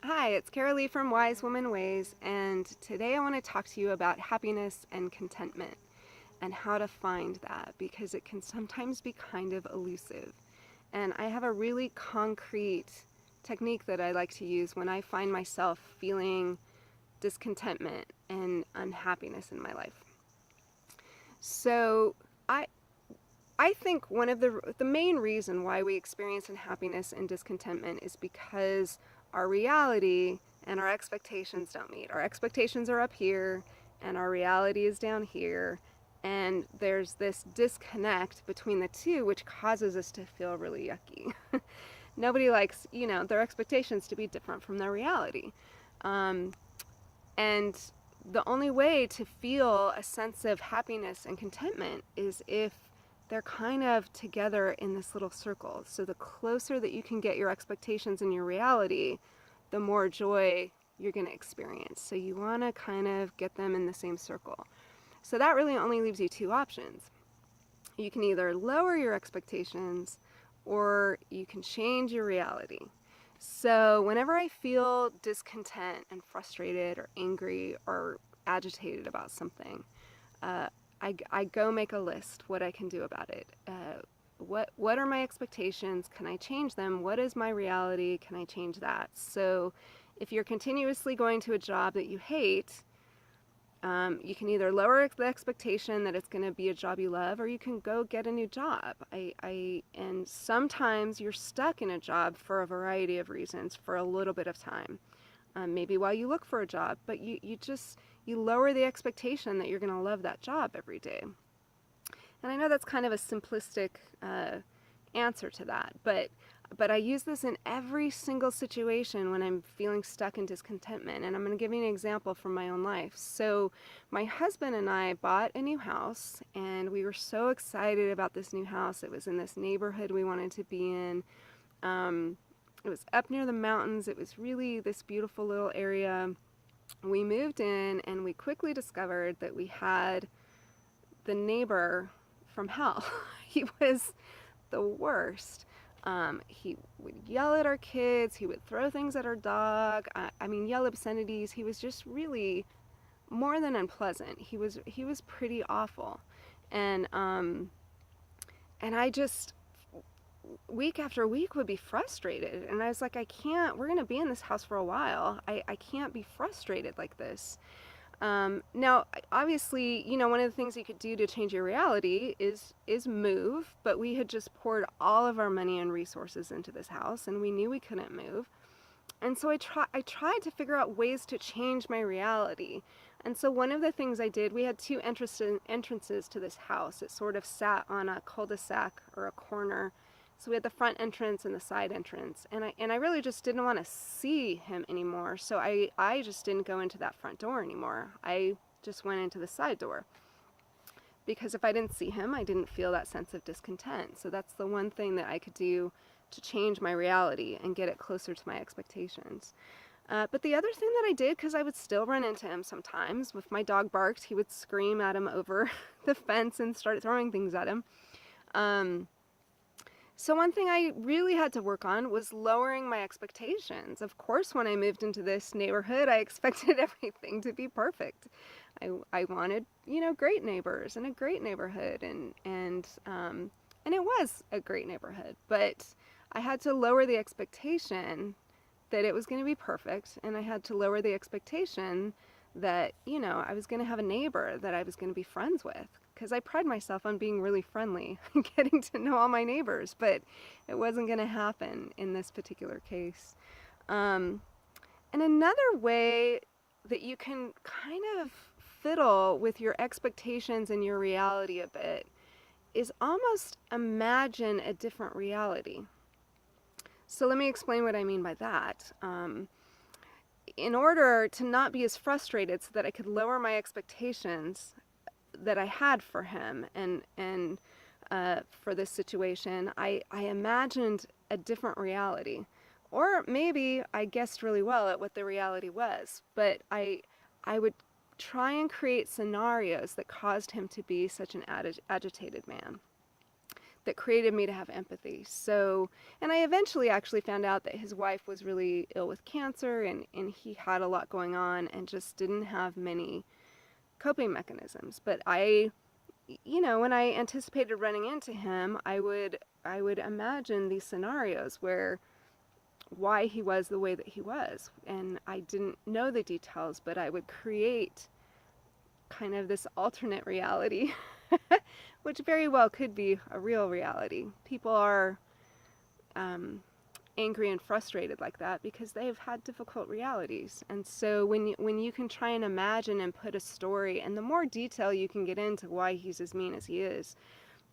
Hi, it's Carolee from Wise Woman Ways, and today I want to talk to you about happiness and contentment and how to find that because it can sometimes be kind of elusive. And I have a really concrete technique that I like to use when I find myself feeling discontentment and unhappiness in my life. So, I I think one of the main reason why we experience unhappiness and discontentment is because our reality and our expectations don't meet. Our expectations are up here and our reality is down here, and there's this disconnect between the two which causes us to feel really yucky. Nobody likes, their expectations to be different from their reality. Um, and the only way to feel a sense of happiness and contentment is if they're kind of together in this little circle. So the closer that you can get your expectations and your reality, the more joy you're going to experience. So you want to kind of get them in the same circle. So that really only leaves you two options. You can either lower your expectations or you can change your reality. So whenever I feel discontent and frustrated or angry or agitated about something, uh, I go make a list what I can do about it. What are my expectations? Can I change them? What is my reality? Can I change that? So if you're continuously going to a job that you hate, you can either lower the expectation that it's going to be a job you love, or you can go get a new job. And sometimes you're stuck in a job for a variety of reasons for a little bit of time. Maybe while you look for a job, but you lower the expectation that you're going to love that job every day. And I know that's kind of a simplistic answer to that, but I use this in every single situation when I'm feeling stuck in discontentment. And I'm going to give you an example from my own life. So my husband and I bought a new house, and we were so excited about this new house. It was in this neighborhood we wanted to be in. It was up near the mountains. It was really this beautiful little area. We moved in, and we quickly discovered that we had the neighbor from hell. He was the worst. He would yell at our kids. He would throw things at our dog. Yell obscenities. He was just really more than unpleasant. He was pretty awful, and I just week after week would be frustrated. And I was like, I can't. We're gonna be in this house for a while. I can't be frustrated like this. Now, obviously, one of the things you could do to change your reality is move, but we had just poured all of our money and resources into this house, and we knew we couldn't move. And so I tried to figure out ways to change my reality. And so one of the things I did, we had two entrances to this house. It sort of sat on a cul-de-sac or a corner. So we had the front entrance and the side entrance, and I really just didn't want to see him anymore. So I just didn't go into that front door anymore. I just went into the side door, because if I didn't see him, I didn't feel that sense of discontent. So that's the one thing that I could do to change my reality and get it closer to my expectations. But the other thing that I did, because I would still run into him sometimes, if my dog barked, he would scream at him over the fence and start throwing things at him. So one thing I really had to work on was lowering my expectations. Of course, when I moved into this neighborhood, I expected everything to be perfect. I wanted, great neighbors and a great neighborhood, and it was a great neighborhood. But I had to lower the expectation that it was going to be perfect, and I had to lower the expectation that, I was going to have a neighbor that I was going to be friends with, because I pride myself on being really friendly and getting to know all my neighbors, but it wasn't going to happen in this particular case. And another way that you can kind of fiddle with your expectations and your reality a bit is almost imagine a different reality. So let me explain what I mean by that. In order to not be as frustrated, so that I could lower my expectations that I had for him and for this situation, I imagined a different reality. Or maybe I guessed really well at what the reality was, but I would try and create scenarios that caused him to be such an agitated man. that created me to have empathy. So, and I eventually actually found out that his wife was really ill with cancer, and he had a lot going on and just didn't have many coping mechanisms. But when I anticipated running into him, I would imagine these scenarios where why he was the way that he was. And I didn't know the details, but I would create kind of this alternate reality, which very well could be a real reality. People are angry and frustrated like that because they've had difficult realities. And so when you can try and imagine and put a story, and the more detail you can get into why he's as mean as he is,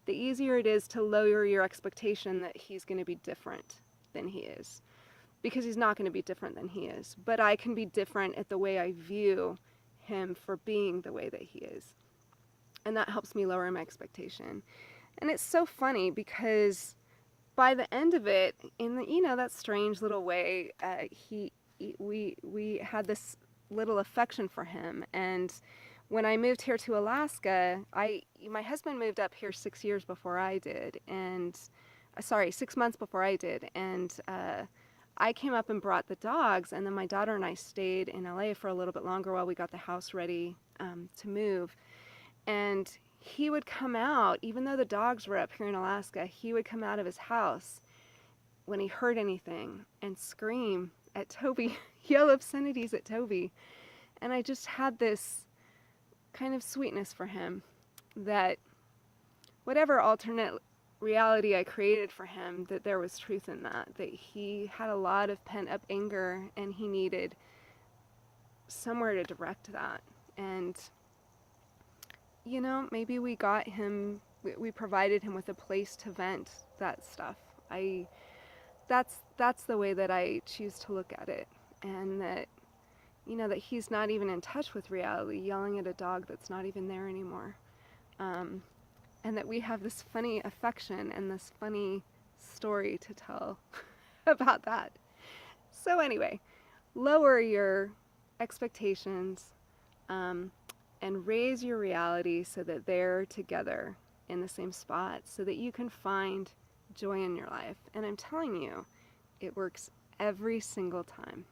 the easier it is to lower your expectation that he's going to be different than he is. Because he's not going to be different than he is. But I can be different at the way I view him for being the way that he is. And that helps me lower my expectation. And it's so funny because by the end of it, in that strange little way, we had this little affection for him. And when I moved here to Alaska, my husband moved up here 6 years before I did, and 6 months before I did, and I came up and brought the dogs, and then my daughter and I stayed in LA for a little bit longer while we got the house ready to move. And he would come out, even though the dogs were up here in Alaska, he would come out of his house when he heard anything and scream at Toby, yell obscenities at Toby. And I just had this kind of sweetness for him that whatever alternate reality I created for him, that there was truth in that he had a lot of pent-up anger and he needed somewhere to direct that. And maybe we provided him with a place to vent that stuff. That's the way that I choose to look at it. And that that he's not even in touch with reality, yelling at a dog that's not even there anymore. And that we have this funny affection and this funny story to tell about that. So anyway, lower your expectations and raise your reality so that they're together in the same spot so that you can find joy in your life. And I'm telling you, it works every single time.